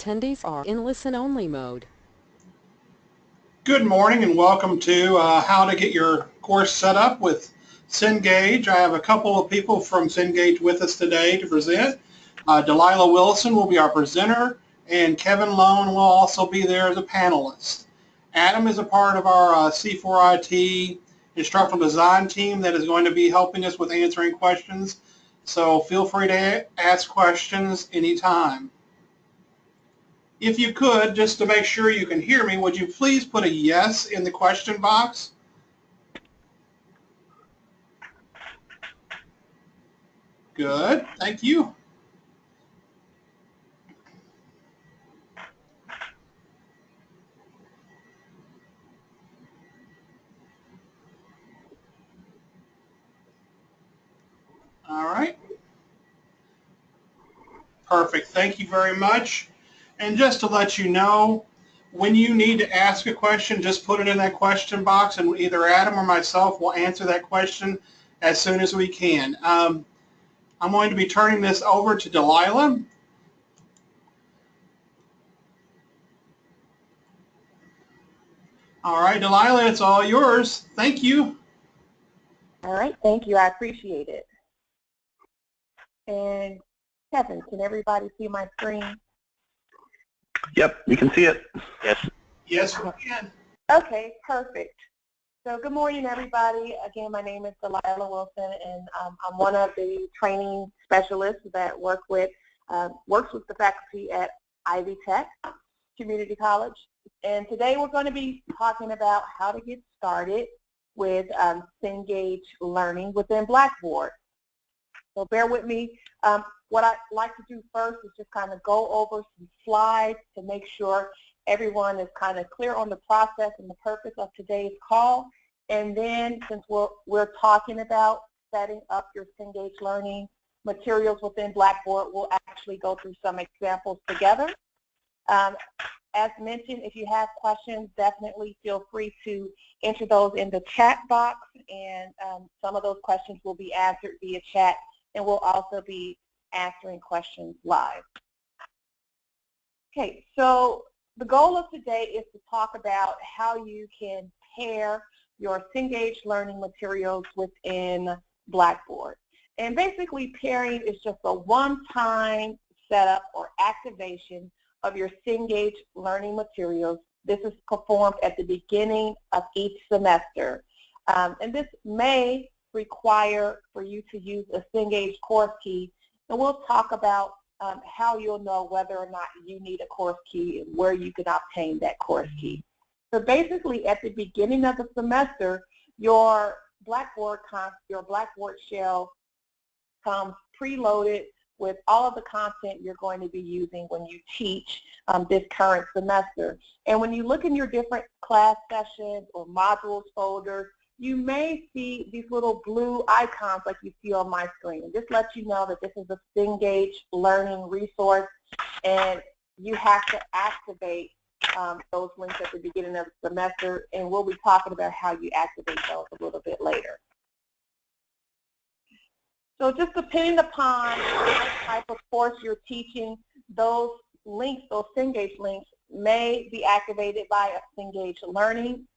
attendees are in listen-only mode. Good morning and welcome to how to get your course set up with Cengage. I have a couple of people from Cengage with us today to present. Delilah Wilson will be our presenter, and Kevin Loane will also be there as a panelist. Adam is a part of our C4IT instructional design team that is going to be helping us with answering questions. So feel free to ask questions anytime. If you could, just to make sure you can hear me, would you please put a yes in the question box? Good, thank you. All right. Perfect, thank you very much. And just to let you know, when you need to ask a question, just put it in that question box and either Adam or myself will answer that question as soon as we can. I'm going to be turning this over to Delilah. All right, Delilah, it's all yours. Thank you. All right, thank you. I appreciate it. And Kevin, can everybody see my screen? Yep, you can see it. Yes. Yes, we can. Okay, perfect. So good morning, everybody. Again, my name is Delilah Wilson, and I'm one of the training specialists that works with the faculty at Ivy Tech Community College. And today we're going to be talking about how to get started with Cengage learning within Blackboard. So bear with me. What I'd like to do first is just kind of go over some slides to make sure everyone is kind of clear on the process and the purpose of today's call. And then since we're talking about setting up your Cengage learning materials within Blackboard, we'll actually go through some examples together. As mentioned, if you have questions, definitely feel free to enter those in the chat box, and some of those questions will be answered via chat, and we'll also be answering questions live. Okay, so the goal of today is to talk about how you can pair your Cengage learning materials within Blackboard. And basically pairing is just a one-time setup or activation of your Cengage learning materials. This is performed at the beginning of each semester. And this may require for you to use a Cengage course key, and we'll talk about how you'll know whether or not you need a course key and where you can obtain that course key. So basically at the beginning of the semester, your Blackboard shell comes preloaded with all of the content you're going to be using when you teach this current semester. And when you look in your different class sessions or modules folders, you may see these little blue icons like you see on my screen. And this lets you know that this is a Cengage learning resource, and you have to activate those links at the beginning of the semester, and we'll be talking about how you activate those a little bit later. So just depending upon what type of course you're teaching, those links, those Cengage links, may be activated by a Cengage learning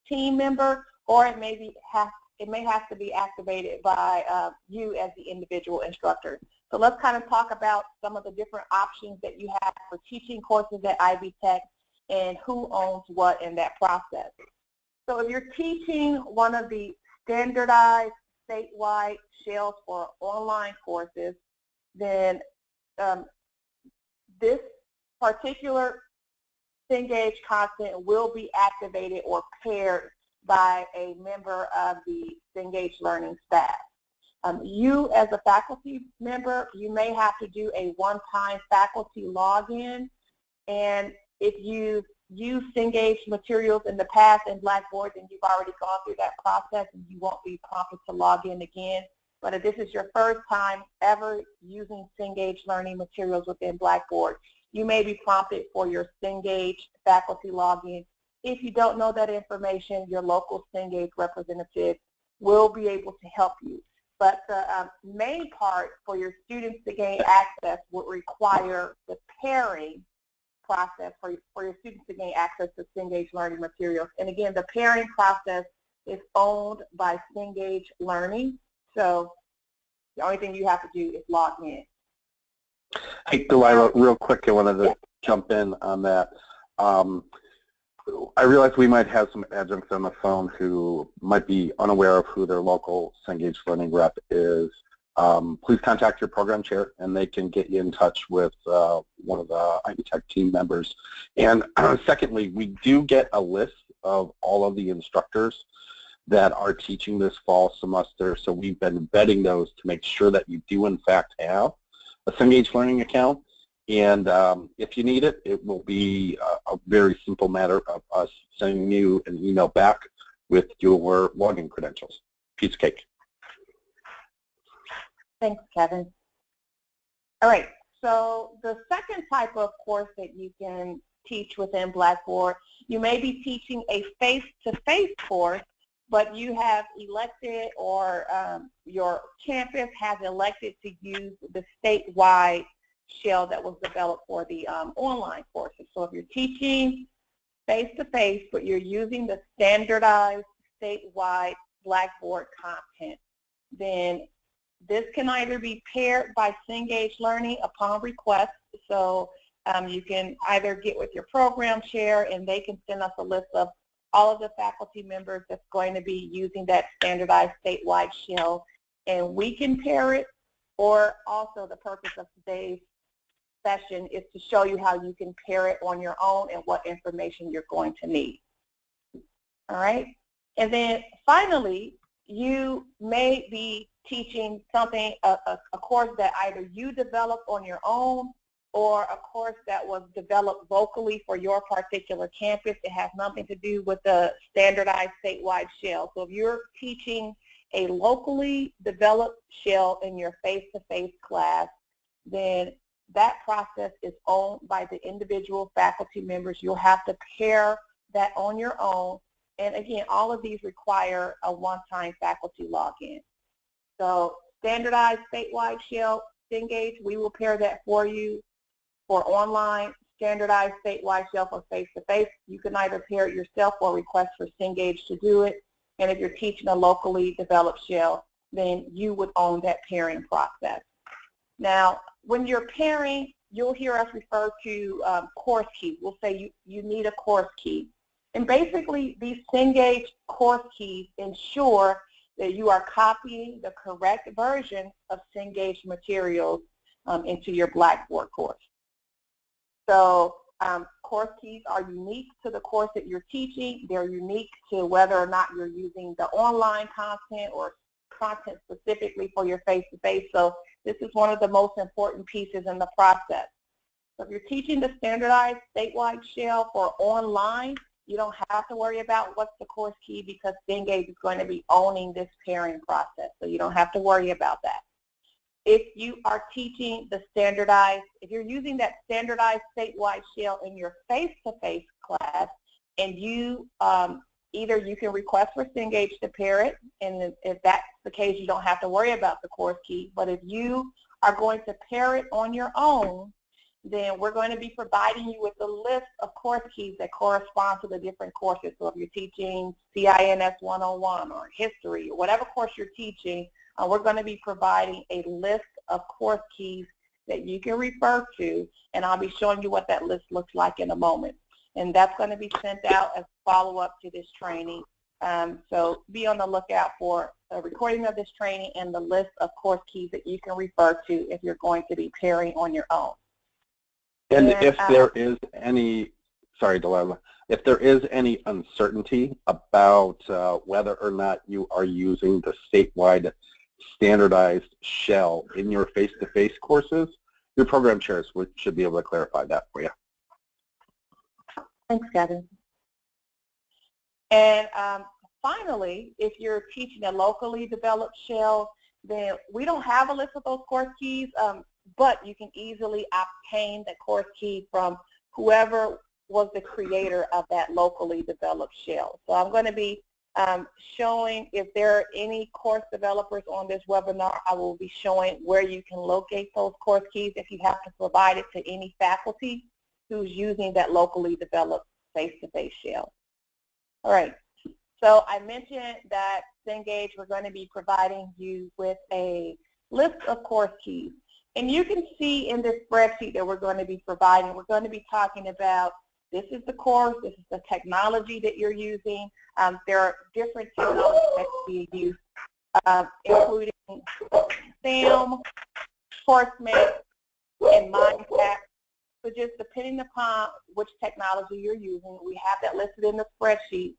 team member, or it may have to be activated by you as the individual instructor. So let's kind of talk about some of the different options that you have for teaching courses at Ivy Tech and who owns what in that process. So if you're teaching one of the standardized statewide shells for online courses, then this particular Cengage content will be activated or paired by a member of the Cengage learning staff. You as a faculty member, you may have to do a one-time faculty login, and if you've used Cengage materials in the past in Blackboard, then you've already gone through that process and you won't be prompted to log in again. But if this is your first time ever using Cengage learning materials within Blackboard, you may be prompted for your Cengage faculty login. If you don't know that information, your local Cengage representative will be able to help you. But the main part for your students to gain access would require the pairing process for your students to gain access to Cengage learning materials. And again, the pairing process is owned by Cengage Learning, so the only thing you have to do is log in. Hey, Delilah, real quick, I wanted to jump in on that. I realize we might have some adjuncts on the phone who might be unaware of who their local Cengage Learning rep is. Please contact your program chair, and they can get you in touch with one of the Ivy Tech team members. And secondly, we do get a list of all of the instructors that are teaching this fall semester, so we've been vetting those to make sure that you do in fact have a Cengage Learning account. And if you need it, it will be a very simple matter of us sending you an email back with your login credentials. Piece of cake. Thanks, Kevin. All right, so the second type of course that you can teach within Blackboard, you may be teaching a face-to-face course, but you have elected, or your campus has elected to use the statewide shell that was developed for the online courses. So if you're teaching face-to-face, but you're using the standardized statewide Blackboard content, then this can either be paired by Cengage Learning upon request. So you can either get with your program chair and they can send us a list of all of the faculty members that's going to be using that standardized statewide shell, and we can pair it. Or also the purpose of today's session is to show you how you can pair it on your own and what information you're going to need. All right? And then finally, you may be teaching something, a course that either you developed on your own or a course that was developed locally for your particular campus. It has nothing to do with the standardized statewide shell. So if you're teaching a locally developed shell in your face-to-face class, then that process is owned by the individual faculty members. You'll have to pair that on your own. And again, all of these require a one-time faculty login. So standardized statewide shell, Cengage, we will pair that for you. For online, standardized statewide shell for face-to-face, you can either pair it yourself or request for Cengage to do it. And if you're teaching a locally developed shell, then you would own that pairing process. Now, when you're pairing, you'll hear us refer to course keys. We'll say you need a course key. And basically, these Cengage course keys ensure that you are copying the correct version of Cengage materials into your Blackboard course. So course keys are unique to the course that you're teaching. They're unique to whether or not you're using the online content or content specifically for your face-to-face. So this is one of the most important pieces in the process. So if you're teaching the standardized statewide shell for online, you don't have to worry about what's the course key because Cengage is going to be owning this pairing process. So you don't have to worry about that. If you are teaching the standardized, if you're using that standardized statewide shell in your face-to-face class, and you either you can request for Cengage to pair it, and if that's the case, you don't have to worry about the course key. But if you are going to pair it on your own, then we're going to be providing you with a list of course keys that correspond to the different courses. So if you're teaching CINS 101 or history or whatever course you're teaching, we're going to be providing a list of course keys that you can refer to, and I'll be showing you what that list looks like in a moment. And that's going to be sent out as follow-up to this training. So be on the lookout for a recording of this training and the list of course keys that you can refer to if you're going to be pairing on your own. And if there is any, sorry, Delilah, if there is any uncertainty about whether or not you are using the statewide standardized shell in your face-to-face courses, your program chairs should be able to clarify that for you. Thanks, Kevin. And finally, if you're teaching a locally developed shell, then we don't have a list of those course keys, but you can easily obtain the course key from whoever was the creator of that locally developed shell. So I'm going to be showing, if there are any course developers on this webinar, I will be showing where you can locate those course keys if you have to provide it to any faculty. who's using that locally developed face-to-face shell. All right, so I mentioned that Cengage, we're going to be providing you with a list of course keys. And you can see in this spreadsheet that we're going to be providing, we're going to be talking about this is the course, this is the technology that you're using. There are different technologies that can be used, including SAM, CourseMate, and MindTap. So just depending upon which technology you're using, we have that listed in the spreadsheet.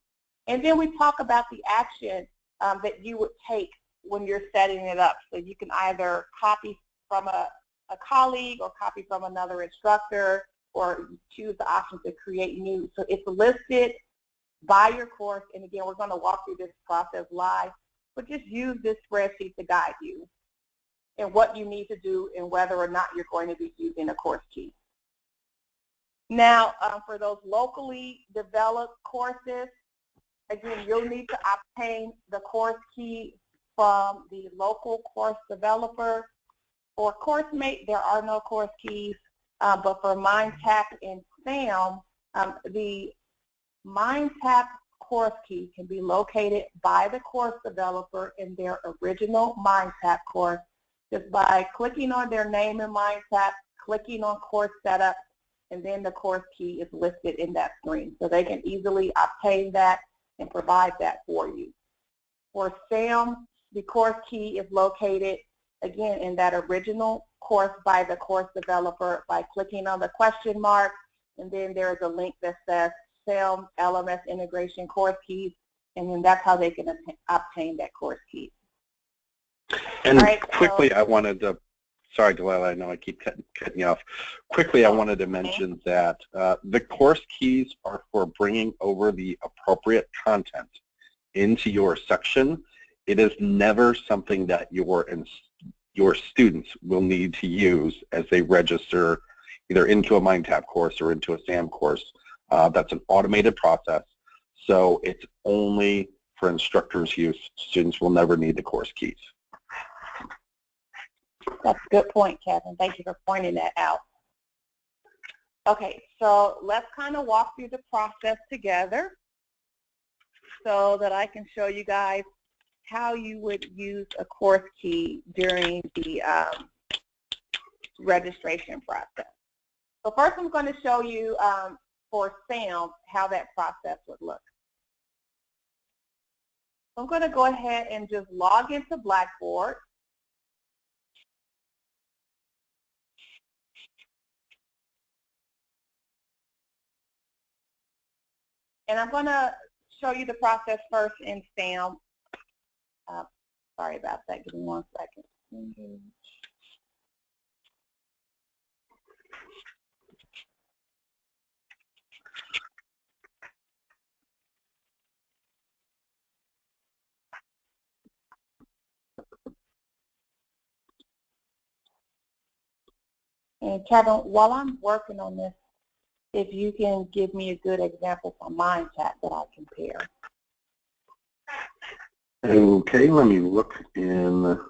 And then we talk about the action that you would take when you're setting it up. So you can either copy from a colleague or copy from another instructor, or choose the option to create new. So it's listed by your course. And again, we're going to walk through this process live, but just use this spreadsheet to guide you and what you need to do and whether or not you're going to be using a course key. Now, for those locally developed courses, again, you'll need to obtain the course key from the local course developer. For CourseMate, there are no course keys, but for MindTap and SAM, the MindTap course key can be located by the course developer in their original MindTap course just by clicking on their name in MindTap, clicking on course setup, and then the course key is listed in that screen. So they can easily obtain that and provide that for you. For SAM, the course key is located, again, in that original course by the course developer by clicking on the question mark, and then there's a link that says SAM LMS integration course keys, and then that's how they can obtain that course key. And quickly, I wanted to, sorry, Delilah, I know I keep cutting you off. Quickly, I wanted to mention that the course keys are for bringing over the appropriate content into your section. It is never something that your students will need to use as they register either into a MindTap course or into a SAM course. That's an automated process, so it's only for instructors' use. Students will never need the course keys. That's a good point, Kevin. Thank you for pointing that out. Okay, so let's kind of walk through the process together so that I can show you guys how you would use a course key during the registration process. So first I'm going to show you for SAM how that process would look. So I'm going to go ahead and just log into Blackboard. And I'm going to show you the process first in SAM. Sorry about that. Give me 1 second. And Kevin, while I'm working on this, if you can give me a good example from MindTap that I compare. Okay, let me look in.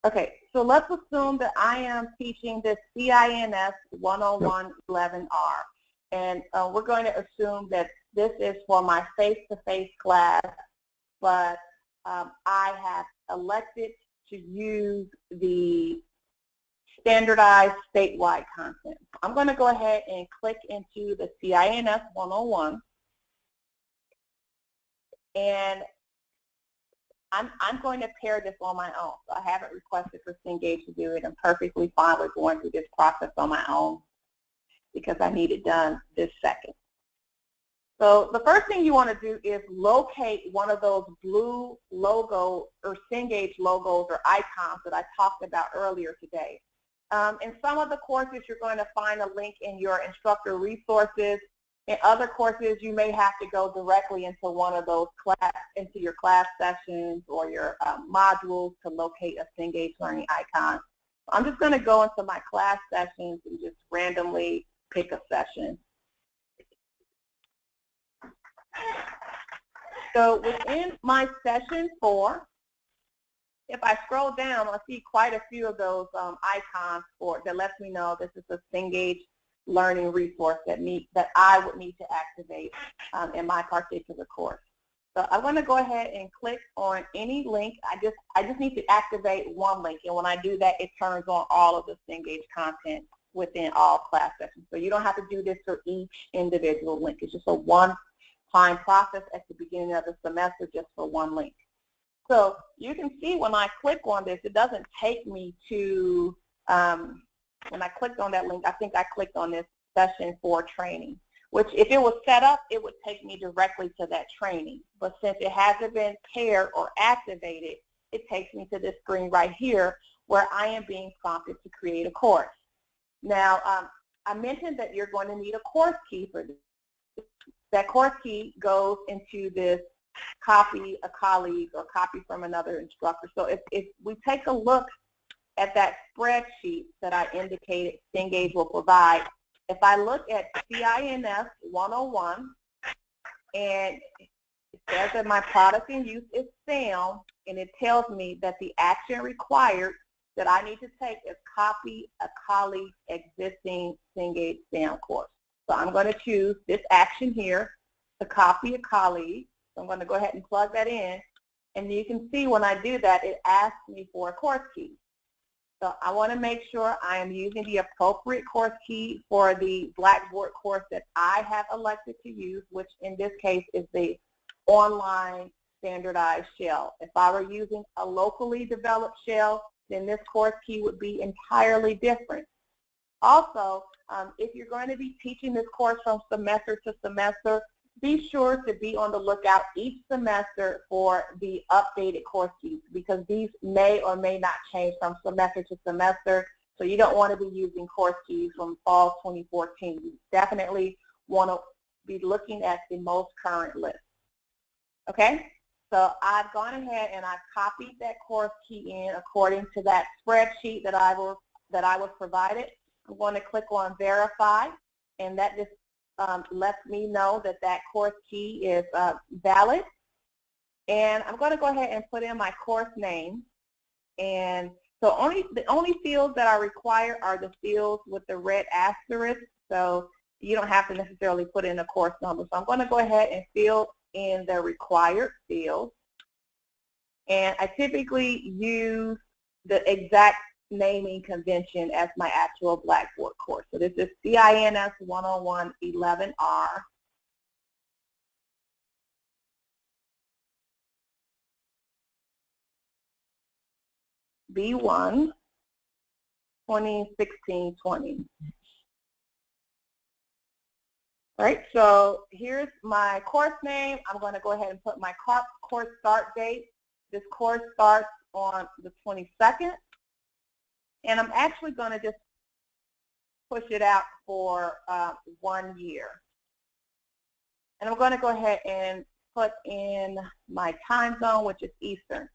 Okay, so let's assume that I am teaching the CINS 101-11R. And we're going to assume that this is for my face-to-face class, but I have elected to use the standardized statewide content. I'm going to go ahead and click into the CINS 101. And I'm going to pair this on my own. So I haven't requested for Cengage to do it. I'm perfectly fine with going through this process on my own because I need it done this second. So the first thing you want to do is locate one of those blue logo or Cengage logos or icons that I talked about earlier today. In some of the courses, you're going to find a link in your instructor resources. In other courses, you may have to go directly into one of those into your class sessions or your modules to locate a Cengage learning icon. I'm just going to go into my class sessions and just randomly pick a session. So within my session 4, if I scroll down, I see quite a few of those icons that lets me know this is a Cengage learning resource that I would need to activate in my particular course. So I'm going to go ahead and click on any link. I just need to activate one link, and when I do that, it turns on all of the Cengage content within all class sessions. So you don't have to do this for each individual link. It's just a one-time process at the beginning of the semester just for one link. So you can see when I click on this, it doesn't take me to, when I clicked on that link, I think I clicked on this session for training, which if it was set up, it would take me directly to that training. But since it hasn't been paired or activated, it takes me to this screen right here where I am being prompted to create a course. Now, I mentioned that you're going to need a course key for this. That course key goes into this copy a colleague or copy from another instructor. So if we take a look at that spreadsheet that I indicated Cengage will provide, if I look at CINS 101, and it says that my product in use is SAM, and it tells me that the action required that I need to take is copy a colleague's existing Cengage SAM course. So I'm going to choose this action here to copy a colleague. So I'm going to go ahead and plug that in, and you can see when I do that, it asks me for a course key. So I want to make sure I am using the appropriate course key for the Blackboard course that I have elected to use, which in this case is the online standardized shell. If I were using a locally developed shell, then this course key would be entirely different. Also, if you're going to be teaching this course from semester to semester, be sure to be on the lookout each semester for the updated course keys, because these may or may not change from semester to semester. So you don't want to be using course keys from fall 2014. You definitely want to be looking at the most current list. Okay? So I've gone ahead and I've copied that course key in according to that spreadsheet that I was provided. I'm going to click on verify, and that just lets me know that that course key is valid. And I'm going to go ahead and put in my course name. And so the only fields that are required are the fields with the red asterisk. So you don't have to necessarily put in a course number. So I'm going to go ahead and fill in the required fields. And I typically use the exact naming convention as my actual Blackboard course. So this is CINS 101 11R. B1 2016-20. All right, so here's my course name. I'm going to go ahead and put my course start date. This course starts on the 22nd. And I'm actually going to just push it out for 1 year. And I'm going to go ahead and put in my time zone, which is Eastern.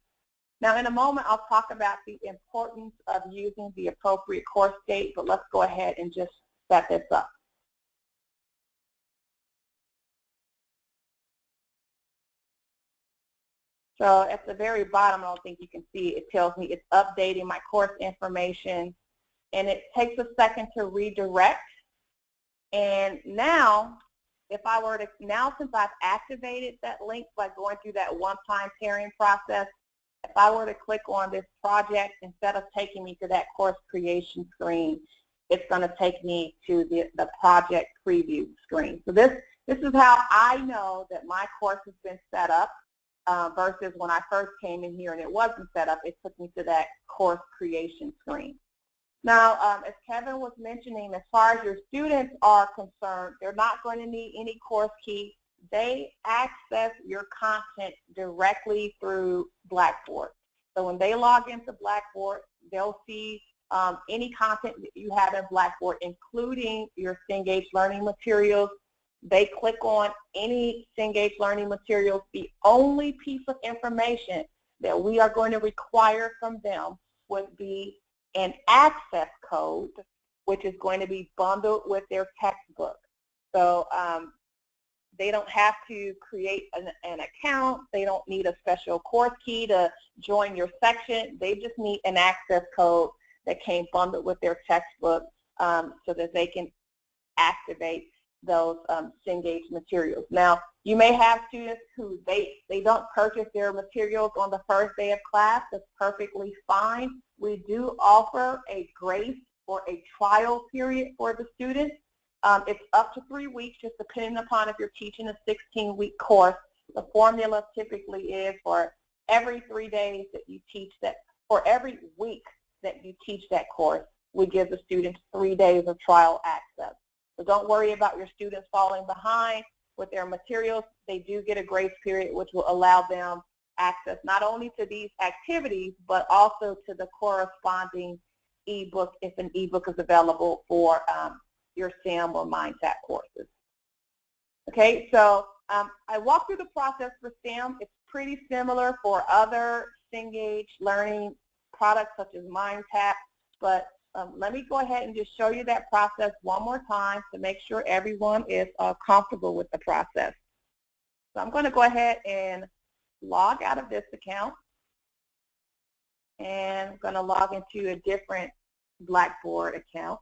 Now, in a moment, I'll talk about the importance of using the appropriate course date, but let's go ahead and just set this up. So at the very bottom, I don't think you can see, it tells me it's updating my course information, and it takes a second to redirect. And now, if I were to, since I've activated that link by going through that one-time pairing process, if I were to click on this project, instead of taking me to that course creation screen, it's going to take me to the project preview screen. So this is how I know that my course has been set up. Versus when I first came in here and it wasn't set up, it took me to that course creation screen. Now, as Kevin was mentioning, as far as your students are concerned, they're not going to need any course key. They access your content directly through Blackboard. So when they log into Blackboard, they'll see any content that you have in Blackboard, including your Cengage learning materials. They click on any Cengage learning materials. The only piece of information that we are going to require from them would be an access code, which is going to be bundled with their textbook. So They don't have to create an account. They don't need a special course key to join your section. They just need an access code that came bundled with their textbook so that they can activate those Cengage materials. Now, you may have students who they don't purchase their materials on the first day of class. That's perfectly fine. We do offer a grace or a trial period for the students. It's up to 3 weeks, just depending upon if you're teaching a 16-week course. The formula typically is for every 3 days that you teach that, for every week that you teach that course, we give the students 3 days of trial access. So don't worry about your students falling behind with their materials. They do get a grace period, which will allow them access not only to these activities, but also to the corresponding ebook if an ebook is available for your STEM or MindTap courses. Okay, so I walked through the process for STEM. It's pretty similar for other Cengage learning products such as MindTap, but let me go ahead and just show you that process one more time to make sure everyone is comfortable with the process. So I'm going to go ahead and log out of this account, and I'm going to log into a different Blackboard account.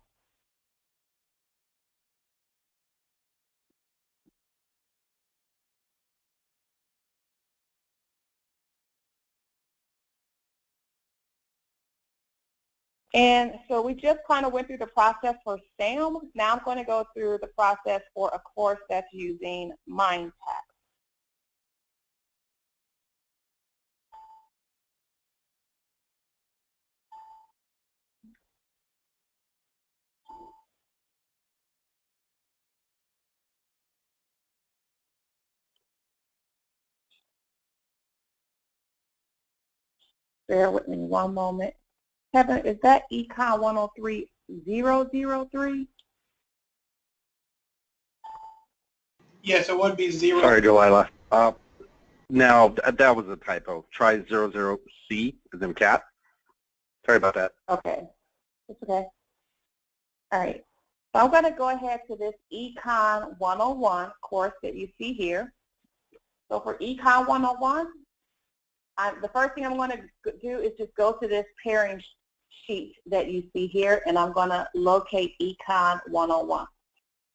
And so we just kind of went through the process for STEM. Now I'm going to go through the process for a course that's using MindTap. Bear with me one moment. Kevin, is that Econ 103003? Yes, it would be 0. Sorry, Delilah. Now, that was a typo. Try 00C as in cat. Sorry about that. Okay. It's okay. All right. So I'm going to go ahead to this Econ 101 course that you see here. So for Econ 101, the first thing I'm going to do is just go to this pairing sheet that you see here, and I'm going to locate Econ 101.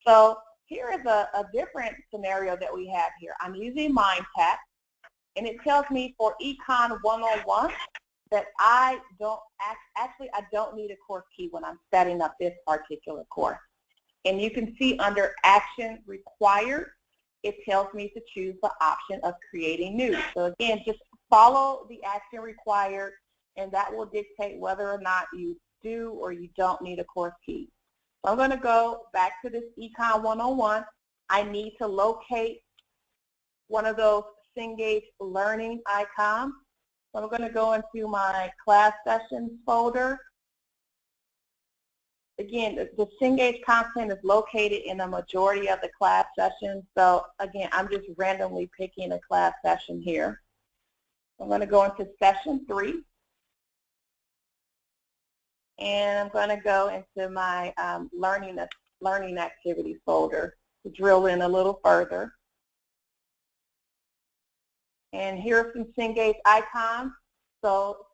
So here is a different scenario that we have here. I'm using MindTap, and it tells me for Econ 101 that I don't need a course key when I'm setting up this particular course. And you can see under Action Required, it tells me to choose the option of creating new. So again, just follow the action required, and that will dictate whether or not you do or you don't need a course key. So I'm going to go back to this Econ 101. I need to locate one of those Cengage learning icons. So I'm going to go into my class sessions folder. Again, the Cengage content is located in the majority of the class sessions. So again, I'm just randomly picking a class session here. I'm going to go into session 3. And I'm going to go into my learning activities folder to drill in a little further. And here are some Cengage icons. So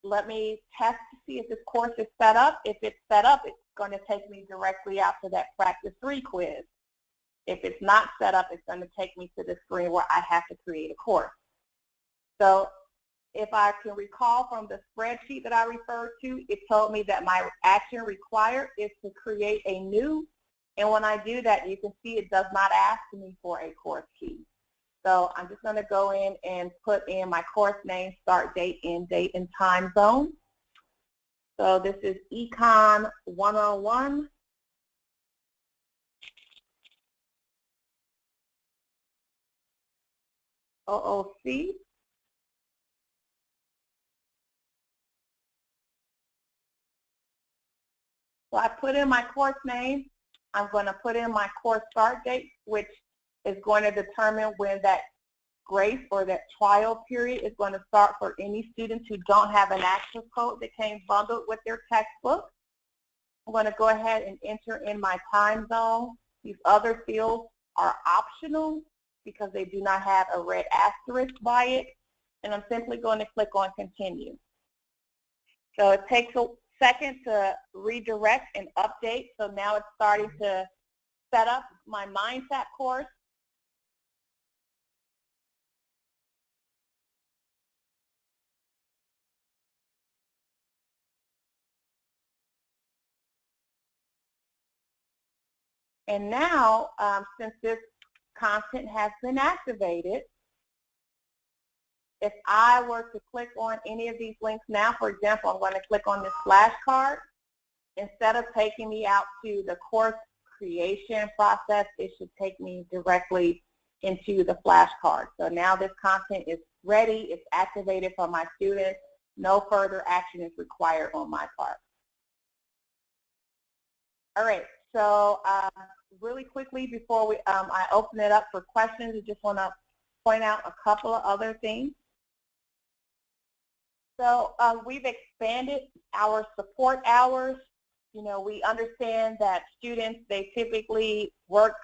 let me test to see if this course is set up. If it's set up, it's going to take me directly out to that practice 3 quiz. If it's not set up, it's going to take me to the screen where I have to create a course. So if I can recall from the spreadsheet that I referred to, it told me that my action required is to create a new, and when I do that, you can see it does not ask me for a course key. So I'm just going to go in and put in my course name, start date, end date, and time zone. So this is Econ 101. OOC. So I put in my course name. I'm going to put in my course start date, which is going to determine when that grace or that trial period is going to start for any students who don't have an access code that came bundled with their textbook. I'm going to go ahead and enter in my time zone. These other fields are optional because they do not have a red asterisk by it. And I'm simply going to click on continue. So it takes a second to redirect and update. So now it's starting to set up my Mindset course. And now, since this content has been activated, if I were to click on any of these links now, for example, I'm going to click on this flashcard. Instead of taking me out to the course creation process, it should take me directly into the flashcard. So now this content is ready, it's activated for my students. No further action is required on my part. All right, so really quickly before I open it up for questions, I just want to point out a couple of other things. So we've expanded our support hours. You know, we understand that students, they typically work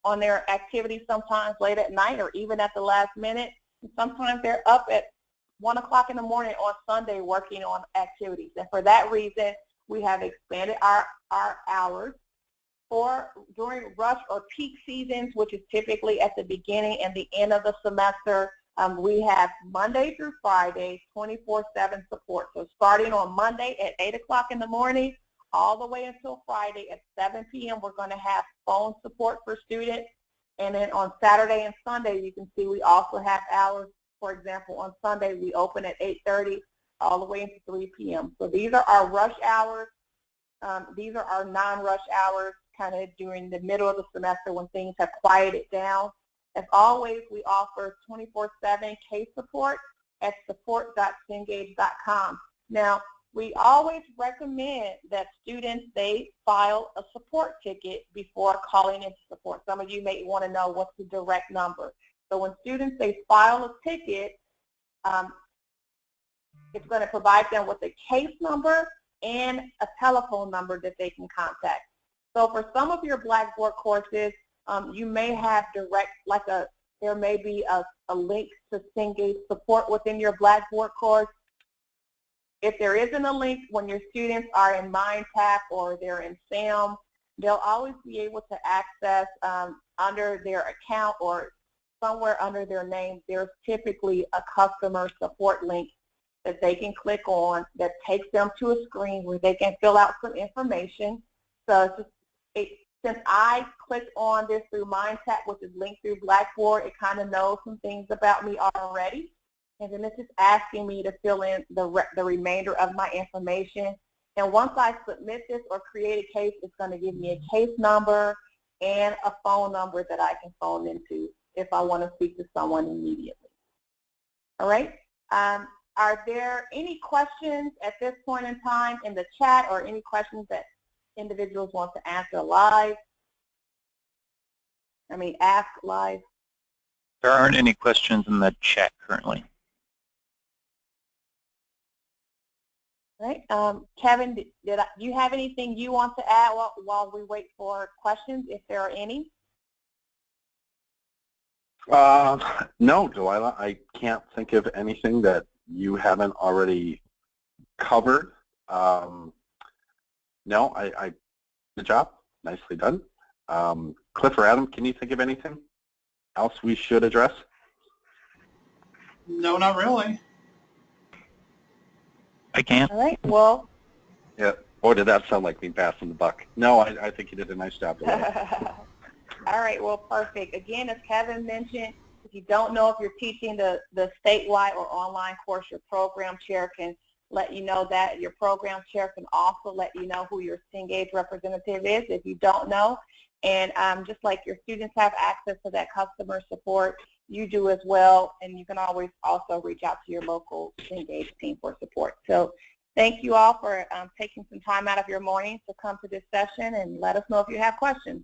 on their activities sometimes late at night or even at the last minute. And sometimes they're up at 1 o'clock in the morning on Sunday working on activities. And for that reason, we have expanded our hours for during rush or peak seasons, which is typically at the beginning and the end of the semester. We have Monday through Friday, 24/7 support. So starting on Monday at 8 o'clock in the morning, all the way until Friday at 7 p.m., we're going to have phone support for students. And then on Saturday and Sunday, you can see we also have hours. For example, on Sunday, we open at 8:30 all the way into 3 p.m. So these are our rush hours. These are our non-rush hours, kind of during the middle of the semester when things have quieted down. As always, we offer 24/7 case support at support.cengage.com. Now, we always recommend that students, they file a support ticket before calling into support. Some of you may want to know what's the direct number. So when students, they file a ticket, it's going to provide them with a case number and a telephone number that they can contact. So for some of your Blackboard courses, you may have direct, there may be a link to Cengage support within your Blackboard course. If there isn't a link, when your students are in MindTap or they're in SAM, they'll always be able to access under their account or somewhere under their name, there's typically a customer support link that they can click on that takes them to a screen where they can fill out some information. So since I clicked on this through MindTap, which is linked through Blackboard, it kind of knows some things about me already. And then it's just asking me to fill in the remainder of my information. And once I submit this or create a case, it's going to give me a case number and a phone number that I can phone into if I want to speak to someone immediately. All right. Are there any questions at this point in time in the chat or any questions that individuals want to answer live? Ask live. There aren't any questions in the chat currently. All right. Kevin, do you have anything you want to add while we wait for questions, if there are any? No, Delilah, I can't think of anything that you haven't already covered. No, good job. Nicely done. Cliff or Adam, can you think of anything else we should address? No, not really. I can. All right. Well. Yeah. Boy, did that sound like me passing the buck. No, I think you did a nice job. All right. Well, perfect. Again, as Kevin mentioned, if you don't know if you're teaching the statewide or online course, your program chair can let you know that. Your program chair can also let you know who your Cengage representative is if you don't know. And just like your students have access to that customer support, you do as well. And you can always also reach out to your local Cengage team for support. So thank you all for taking some time out of your morning to come to this session, and let us know if you have questions.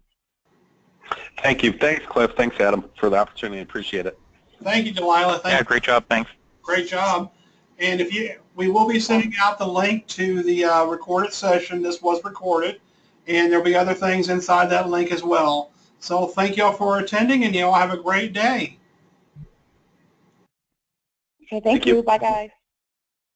Thank you. Thanks, Cliff. Thanks, Adam, for the opportunity. Appreciate it. Thank you, Delilah. Yeah, great job. Thanks. Great job. And we will be sending out the link to the recorded session. This was recorded, and there'll be other things inside that link as well. So thank you all for attending, and you all have a great day. Okay, thank you. Bye, guys.